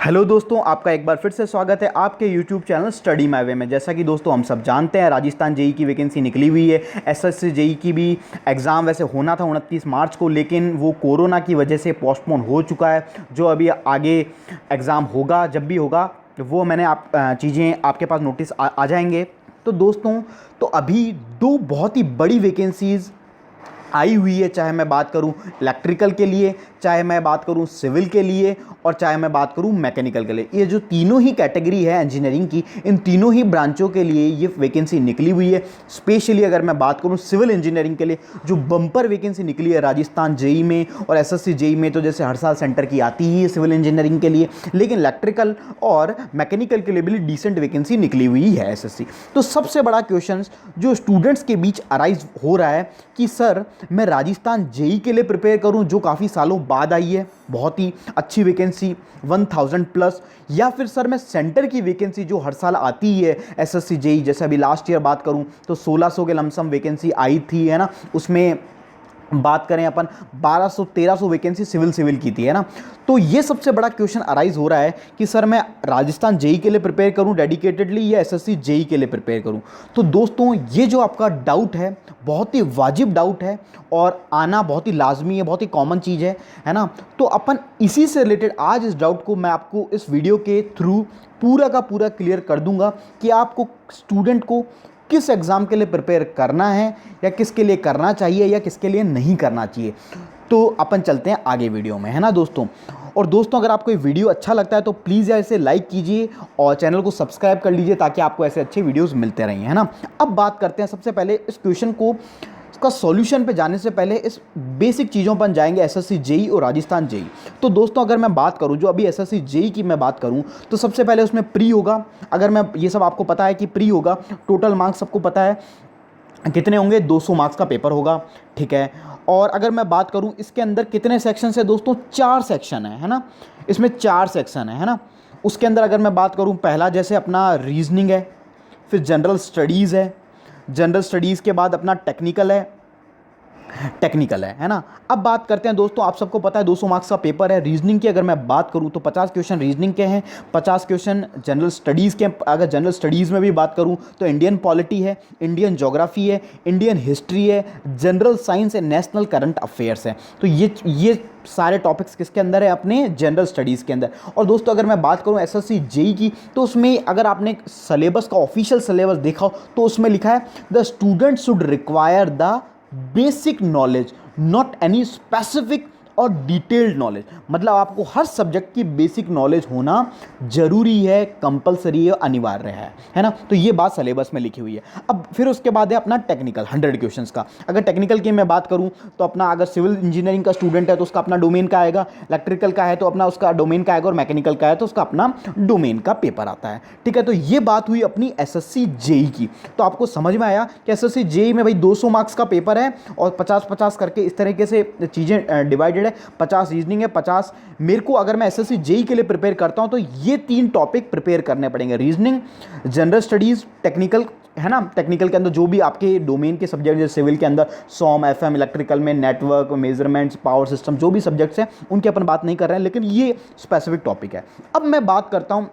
Hello दोस्तों, आपका एक बार फिर से स्वागत है आपके YouTube channel study my way में। जैसा कि दोस्तों हम सब जानते हैं, राजस्थान जेई की वैकेंसी निकली हुई है। एसएससी जेई की भी एग्ज़ाम वैसे होना था 29 मार्च को, लेकिन वो कोरोना की वजह से पोस्टपोन हो चुका है। जो अभी आगे एग्ज़ाम होगा, जब भी होगा, वो मैंने चीज़ें आपके पास नोटिस आ जाएंगे। तो दोस्तों, तो अभी दो बहुत ही बड़ी वैकेंसीज़ आई हुई है, चाहे मैं बात करूं इलेक्ट्रिकल के लिए, चाहे मैं बात करूं सिविल के लिए, और चाहे मैं बात करूं मैकेनिकल के लिए। ये जो तीनों ही कैटेगरी है इंजीनियरिंग की, इन तीनों ही ब्रांचों के लिए ये वैकेंसी निकली हुई है। स्पेशली अगर मैं बात करूं सिविल इंजीनियरिंग के लिए, जो बम्पर वैकेंसी निकली है राजस्थान जेई में और एसएससी जेई में, तो जैसे हर साल सेंटर की आती ही है सिविल इंजीनियरिंग के लिए, लेकिन इलेक्ट्रिकल और मैकेनिकल के लिए भी डिसेंट वैकेंसी निकली हुई है एसएससी। तो सबसे बड़ा क्वेश्चन जो स्टूडेंट्स के बीच अराइज हो रहा है कि सर, मैं राजस्थान जेई के लिए प्रिपेयर करूं जो काफ़ी सालों बाद आई है, बहुत ही अच्छी वैकेंसी 1000 प्लस, या फिर सर मैं सेंटर की वैकेंसी जो हर साल आती है एसएससी जेई, जैसे अभी लास्ट ईयर बात करूं तो 1600 के लमसम वैकेंसी आई थी, है ना। उसमें बात करें अपन 1200-1300 वैकेंसी सिविल की थी, है ना। तो ये सबसे बड़ा क्वेश्चन अराइज हो रहा है कि सर मैं राजस्थान जेई के लिए प्रिपेयर करूं डेडिकेटेडली या एसएससी जेई के लिए प्रिपेयर करूं। तो दोस्तों, ये जो आपका डाउट है बहुत ही वाजिब डाउट है और आना बहुत ही लाजमी है, बहुत ही कॉमन चीज़ है ना। तो अपन इसी से रिलेटेड आज इस डाउट को मैं आपको इस वीडियो के थ्रू पूरा का पूरा क्लियर कर दूंगा कि आपको स्टूडेंट को किस एग्ज़ाम के लिए प्रिपेयर करना है, या किसके लिए करना चाहिए, या किसके लिए नहीं करना चाहिए। तो अपन चलते हैं आगे वीडियो में, है ना दोस्तों। और दोस्तों, अगर आपको ये वीडियो अच्छा लगता है तो प्लीज़ यार इसे लाइक कीजिए और चैनल को सब्सक्राइब कर लीजिए, ताकि आपको ऐसे अच्छे वीडियोस मिलते रहें, है ना। अब बात करते हैं सबसे पहले इस क्वेश्चन को, इसका सॉल्यूशन पे जाने से पहले इस बेसिक चीज़ों पर जाएंगे, एसएससी जेई और राजस्थान जेई। तो दोस्तों, अगर मैं बात करूं जो अभी एसएससी जेई की मैं बात करूं, तो सबसे पहले उसमें प्री होगा। अगर मैं ये सब आपको पता है कि प्री होगा, टोटल मार्क्स सबको पता है कितने होंगे, 200 मार्क्स का पेपर होगा, ठीक है। और अगर मैं बात करूं इसके अंदर कितने सेक्शन है दोस्तों, 4 सेक्शन है ना। इसमें 4 सेक्शन है ना। उसके अंदर अगर मैं बात करूं, पहला जैसे अपना रीजनिंग है, फिर जनरल स्टडीज़ है, जनरल स्टडीज़ के बाद अपना टेक्निकल है ना। अब बात करते हैं दोस्तों, आप सबको पता है 200 मार्क्स का पेपर है। रीजनिंग की अगर मैं बात करूं तो 50 क्वेश्चन रीजनिंग के हैं, 50 क्वेश्चन जनरल स्टडीज़ के। अगर जनरल स्टडीज़ में भी बात करूं तो इंडियन पॉलिटी है, इंडियन ज्योग्राफी है, इंडियन हिस्ट्री है, जनरल साइंस है, नेशनल करंट अफेयर्स है। तो ये सारे टॉपिक्स किसके अंदर है, अपने जनरल स्टडीज़ के अंदर। और दोस्तों, अगर मैं बात करूं एसएससी जेई की, तो उसमें अगर आपने सिलेबस का ऑफिशियल सिलेबस देखा हो तो उसमें लिखा है the student should require the basic knowledge, not any specific और डिटेल्ड नॉलेज। मतलब आपको हर सब्जेक्ट की बेसिक नॉलेज होना जरूरी है, कंपलसरी है, अनिवार्य है ना। तो ये बात सिलेबस में लिखी हुई है। अब फिर उसके बाद है अपना टेक्निकल 100 क्वेश्चंस का। अगर टेक्निकल की मैं बात करूं तो अपना, अगर सिविल इंजीनियरिंग का स्टूडेंट है तो उसका अपना डोमेन का आएगा, इलेक्ट्रिकल का है तो अपना उसका डोमेन का आएगा, और मैकेनिकल का है तो उसका अपना डोमेन का पेपर आता है, ठीक है। तो ये बात हुई अपनी एसएससी जेई की। तो आपको समझ में आया कि एसएससी जेई में भाई 200 मार्क्स का पेपर है और 50-50 करके इस तरीके से चीज़ें डिवाइडेड है। 50 रीजनिंग है, 50 मेरे को, अगर मैं एसएससी जेई के लिए प्रिपेयर करता हूं तो ये 3 टॉपिक प्रिपेयर करने पड़ेंगे, रीजनिंग, जनरल स्टडीज, टेक्निकल, है ना। टेक्निकल के अंदर जो भी आपके डोमेन के सब्जेक्ट, जैसे सिविल के अंदर सॉम, एफएम, इलेक्ट्रिकल में नेटवर्क, मेजरमेंट्स, पावर सिस्टम, जो भी सब्जेक्ट्स हैं उनकी अपन बात नहीं कर रहे हैं, लेकिन ये स्पेसिफिक टॉपिक है। अब मैं बात करता हूं,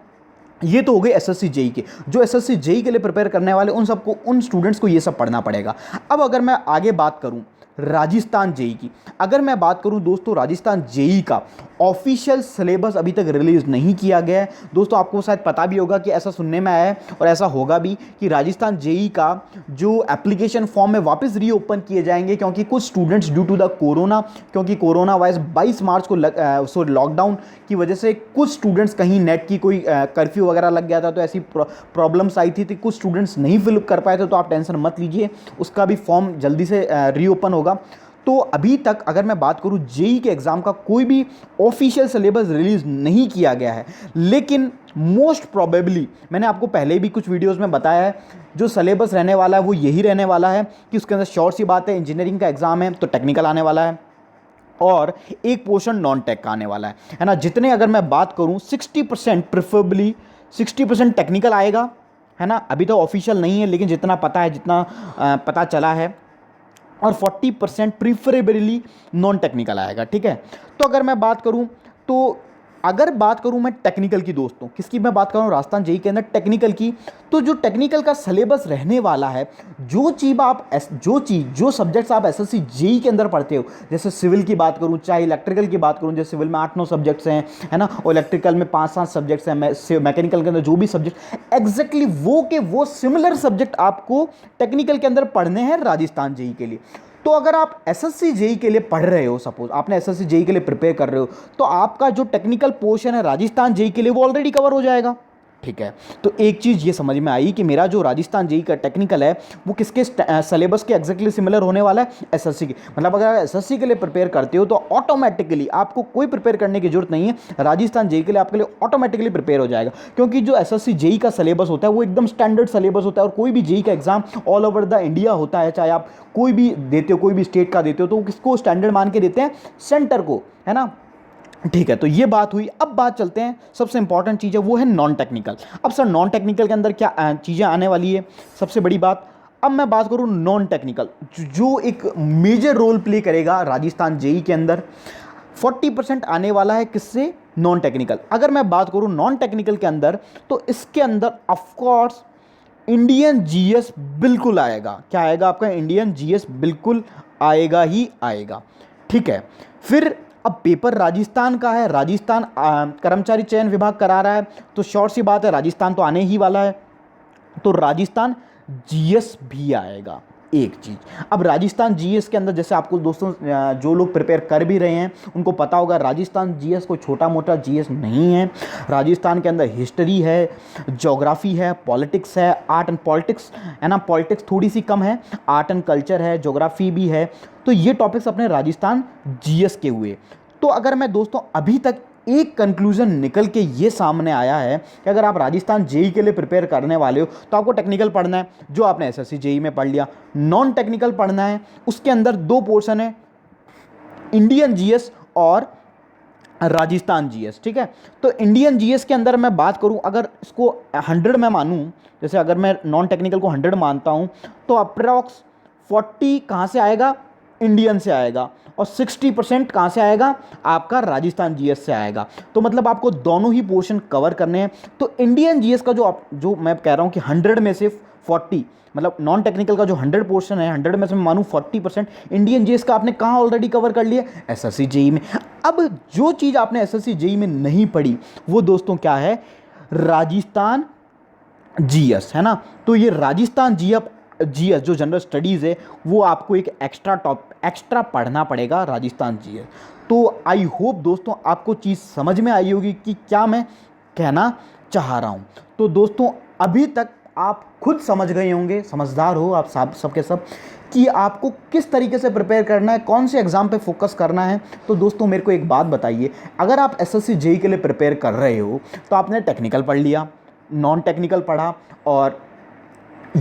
ये तो हो गई एसएससी जेई के। जो एसएससी जेई के लिए प्रिपेयर करने वाले उन सबको, उन स्टूडेंट्स को ये सब पढ़ना पड़ेगा। अब अगर मैं आगे बात करूं राजस्थान जेई की, अगर मैं बात करूं दोस्तों, राजस्थान जेई का ऑफिशियल सिलेबस अभी तक रिलीज नहीं किया गया है। दोस्तों, आपको शायद पता भी होगा कि ऐसा सुनने में आया है और ऐसा होगा भी कि राजस्थान जेई का जो एप्लीकेशन फॉर्म है वापस रीओपन किए जाएंगे, क्योंकि कुछ students due to the corona, क्योंकि कोरोना वायरस 22 मार्च को लॉकडाउन की वजह से कुछ स्टूडेंट्स, कहीं नेट की कोई कर्फ्यू वगैरह लग गया था तो ऐसी प्रॉब्लम्स आई थी, तो कुछ स्टूडेंट्स नहीं फिलअप कर पाए थे। तो आप टेंशन मत लीजिए, उसका भी फॉर्म जल्दी से रीओपन होगा। तो अभी तक अगर मैं बात करूं जेई के एग्जाम का कोई भी ऑफिशियल सिलेबस रिलीज नहीं किया गया है, लेकिन मोस्ट प्रोबेबली मैंने आपको पहले भी कुछ वीडियोस में बताया है, जो सिलेबस रहने वाला है वो यही रहने वाला है कि उसके अंदर शॉर्ट सी बात है, इंजीनियरिंग का एग्जाम है तो टेक्निकल आने वाला है और एक पोर्शन नॉन टेक का आने वाला है ना। जितने अगर मैं बात करूं 60% प्रिफरेबली 60% टेक्निकल आएगा, है ना। अभी तो ऑफिशियल नहीं है, लेकिन जितना पता है, जितना पता चला है, और 40% प्रीफरेबली नॉन टेक्निकल आएगा, ठीक है। तो अगर मैं बात करूं तो अगर बात करूं मैं टेक्निकल की दोस्तों, किसकी मैं बात कर रहा हूं, राजस्थान जेईई के अंदर टेक्निकल की, तो जो टेक्निकल का सिलेबस रहने वाला है, जो सब्जेक्ट्स आप एसएससी जेईई के अंदर पढ़ते हो, जैसे सिविल की बात करूं, चाहे इलेक्ट्रिकल की बात करूं, जैसे सिविल में 8-9 सब्जेक्ट्स हैं, है ना, और इलेक्ट्रिकल में 5-7 सब्जेक्ट्स हैं, मैकेनिकल के अंदर जो भी सब्जेक्ट एग्जैक्टली वो सिमिलर सब्जेक्ट आपको टेक्निकल के अंदर पढ़ने हैं राजस्थान जेईई के लिए। तो अगर आप एसएससी जेईई के लिए पढ़ रहे हो, सपोज आपने एसएससी जेईई के लिए प्रिपेयर कर रहे हो, तो आपका जो टेक्निकल पोर्शन है राजस्थान जेईई के लिए वो ऑलरेडी कवर हो जाएगा। ठीक है, तो एक चीज़ ये समझ में आई कि मेरा जो राजस्थान जेईई का टेक्निकल है वो किसके सिलेबस के एग्जैक्टली सिमिलर होने वाला है, एसएससी के। मतलब अगर आप एसएससी के लिए प्रिपेयर करते हो तो ऑटोमेटिकली आपको कोई प्रिपेयर करने की जरूरत नहीं है, राजस्थान जेईई के लिए आपके लिए ऑटोमेटिकली प्रिपेयर हो जाएगा, क्योंकि जो एसएससी जेईई का सिलेबस होता है वो एकदम स्टैंडर्ड सिलेबस होता है। और कोई भी जेईई का exam all over the India होता है, चाहे आप कोई भी देते हो, कोई भी स्टेट का देते हो, तो वो किसको स्टैंडर्ड मान के देते हैं, सेंटर को, है ना। ठीक है, तो ये बात हुई। अब बात चलते हैं, सबसे इंपॉर्टेंट चीज़ है वो है नॉन टेक्निकल। अब सर नॉन टेक्निकल के अंदर क्या चीज़ें आने वाली है, सबसे बड़ी बात। अब मैं बात करूँ नॉन टेक्निकल, जो एक मेजर रोल प्ले करेगा राजस्थान जेईई के अंदर, 40% आने वाला है किससे, नॉन टेक्निकल। अगर मैं बात करूँ नॉन टेक्निकल के अंदर, तो इसके अंदर ऑफकोर्स इंडियन जीएस बिल्कुल आएगा। क्या आएगा आपका, इंडियन जीएस बिल्कुल आएगा ही आएगा। ठीक है, फिर अब पेपर राजस्थान का है, राजस्थान कर्मचारी चयन विभाग करा रहा है, तो शॉर्ट सी बात है राजस्थान तो आने ही वाला है, तो राजस्थान जीएस भी आएगा। एक चीज़, अब राजस्थान जीएस के अंदर जैसे आपको दोस्तों जो लोग प्रिपेयर कर भी रहे हैं उनको पता होगा, राजस्थान जीएस कोई छोटा मोटा जीएस नहीं है। राजस्थान के अंदर हिस्ट्री है, ज्योग्राफी है, पॉलिटिक्स है, आर्ट एंड पॉलिटिक्स, है ना, पॉलिटिक्स थोड़ी सी कम है, आर्ट एंड कल्चर है, ज्योग्राफी भी है। तो ये टॉपिक्स अपने राजस्थान जीएस के हुए। तो अगर मैं दोस्तों अभी तक एक कंक्लूजन निकल के ये सामने आया है कि अगर आप राजस्थान जेईई के लिए प्रिपेयर करने वाले हो तो आपको टेक्निकल पढ़ना है, जो आपने एसएससी जेईई में पढ़ लिया। नॉन टेक्निकल पढ़ना है, उसके अंदर 2 पोर्शन है, इंडियन जीएस और राजस्थान जीएस। ठीक है, तो इंडियन जीएस के अंदर मैं बात करूं, अगर इसको 100 में मानूं, जैसे अगर मैं नॉन टेक्निकल को 100 मानता हूं, तो अप्रॉक्स 40 कहाँ से आएगा, इंडियन से आएगा, और 60% कहाँ से आएगा, आपका राजस्थान जीएस से आएगा। तो मतलब आपको दोनों ही पोर्शन कवर करने हैं। तो इंडियन जीएस का जो मैं कह रहा हूँ कि 100 में से 40, मतलब नॉन टेक्निकल का जो 100 पोर्शन है, 100 में से मैं मानूँ 40% इंडियन जीएस का आपने कहाँ ऑलरेडी कवर कर लिया, एसएससी जेईई में। अब जो चीज़ आपने एसएससी जेईई में नहीं पढ़ी वो दोस्तों क्या है, राजस्थान जीएस, है ना। तो ये राजस्थान जीएस जो जनरल स्टडीज़ है वो आपको एक एक्स्ट्रा पढ़ना पड़ेगा, राजस्थान जीएस। तो आई होप दोस्तों आपको चीज़ समझ में आई होगी कि क्या मैं कहना चाह रहा हूँ। तो दोस्तों अभी तक आप खुद समझ गए होंगे, समझदार हो आप सबके सब, कि आपको किस तरीके से प्रिपेयर करना है, कौन से एग्ज़ाम पे फोकस करना है। तो दोस्तों मेरे को एक बात बताइए, अगर आप एसएससी जेईई के लिए प्रिपेयर कर रहे हो तो आपने टेक्निकल पढ़ लिया, नॉन टेक्निकल पढ़ा, और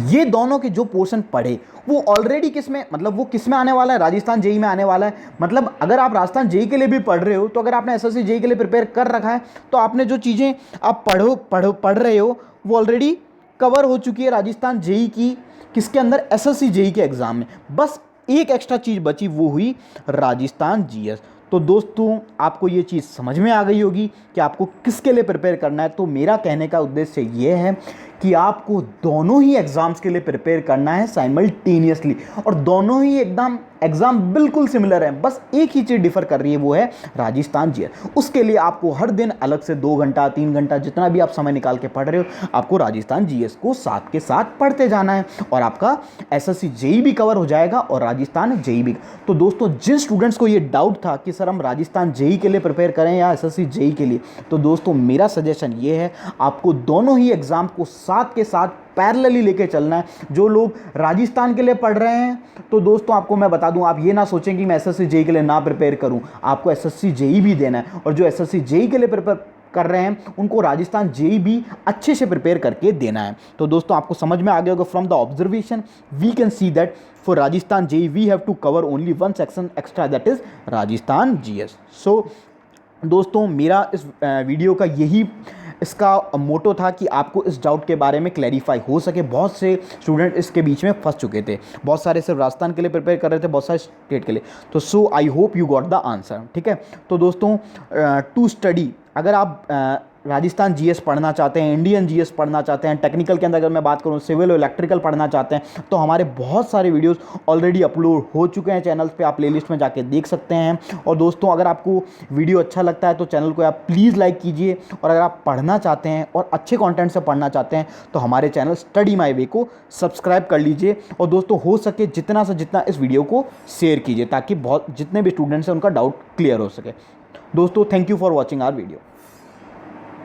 ये दोनों के जो पोर्शन पढ़े वो ऑलरेडी किस में, मतलब वो किस में आने वाला है, राजस्थान जेईई में आने वाला है। मतलब अगर आप राजस्थान जेईई के लिए भी पढ़ रहे हो, तो अगर आपने एसएससी जेईई के लिए प्रिपेयर कर रखा है तो आपने जो चीज़ें आप पढ़ रहे हो वो ऑलरेडी कवर हो चुकी है राजस्थान जेईई की, किसके अंदर, एसएससी जेईई के एग्ज़ाम में। बस एक एक्स्ट्रा चीज़ बची, वो हुई राजस्थान जीएस। तो दोस्तों आपको ये चीज़ समझ में आ गई होगी कि आपको किसके लिए प्रिपेयर करना है। तो मेरा कहने का उद्देश्य ये है कि आपको दोनों ही एग्ज़ाम्स के लिए प्रिपेयर करना है साइमल्टेनियसली, और दोनों ही एकदम एग्ज़ाम बिल्कुल सिमिलर है, बस एक ही चीज़ डिफ़र कर रही है, वो है राजस्थान जीएस। उसके लिए आपको हर दिन अलग से 2 घंटा 3 घंटा जितना भी आप समय निकाल के पढ़ रहे हो, आपको राजस्थान जीएस को साथ के साथ पढ़ते जाना है, और आपका एसएससी जेईई भी कवर हो जाएगा और राजस्थान जेईई भी। तो दोस्तों जिन स्टूडेंट्स को ये डाउट था कि सर हम राजस्थान जेईई के लिए प्रिपेयर करें या एसएससी जेईई के लिए, तो दोस्तों मेरा सजेशन ये है, आपको दोनों ही एग्ज़ाम को साथ के साथ पैरेलली लेके चलना है। जो लोग राजस्थान के लिए पढ़ रहे हैं, तो दोस्तों आपको मैं बता दूं, आप ये ना सोचें कि मैं एसएससी जेईई के लिए ना प्रिपेयर करूं, आपको एसएससी जेईई भी देना है, और जो एसएससी जेईई के लिए प्रिपेयर कर रहे हैं उनको राजस्थान जेईई भी अच्छे से प्रिपेयर करके देना है। तो दोस्तों आपको समझ में आ गया होगा, from the observation we can see that for Rajasthan JEE we have to cover only 1 section extra, that is Rajasthan GS. So दोस्तों मेरा इस वीडियो का यही इसका मोटो था कि आपको इस डाउट के बारे में क्लैरिफाई हो सके। बहुत से स्टूडेंट इसके बीच में फंस चुके थे, बहुत सारे सिर्फ राजस्थान के लिए प्रिपेयर कर रहे थे, बहुत सारे स्टेट के लिए। तो so I hope you got the answer. ठीक है, तो दोस्तों टू स्टडी, अगर आप राजस्थान जीएस पढ़ना चाहते हैं, इंडियन जीएस पढ़ना चाहते हैं, टेक्निकल के अंदर अगर मैं बात करूं सिविल और इलेक्ट्रिकल पढ़ना चाहते हैं, तो हमारे बहुत सारे वीडियोस ऑलरेडी अपलोड हो चुके हैं चैनल पे, आप प्लेलिस्ट में जाके देख सकते हैं। और दोस्तों अगर आपको वीडियो अच्छा लगता है तो चैनल को आप प्लीज़ लाइक कीजिए, और अगर आप पढ़ना चाहते हैं और अच्छे कॉन्टेंट से पढ़ना चाहते हैं तो हमारे चैनल स्टडी माई वे को सब्सक्राइब कर लीजिए। और दोस्तों हो सके जितना से जितना इस वीडियो को शेयर कीजिए, ताकि बहुत जितने भी स्टूडेंट्स हैं उनका डाउट क्लियर हो सके। दोस्तों thank you for watching our video.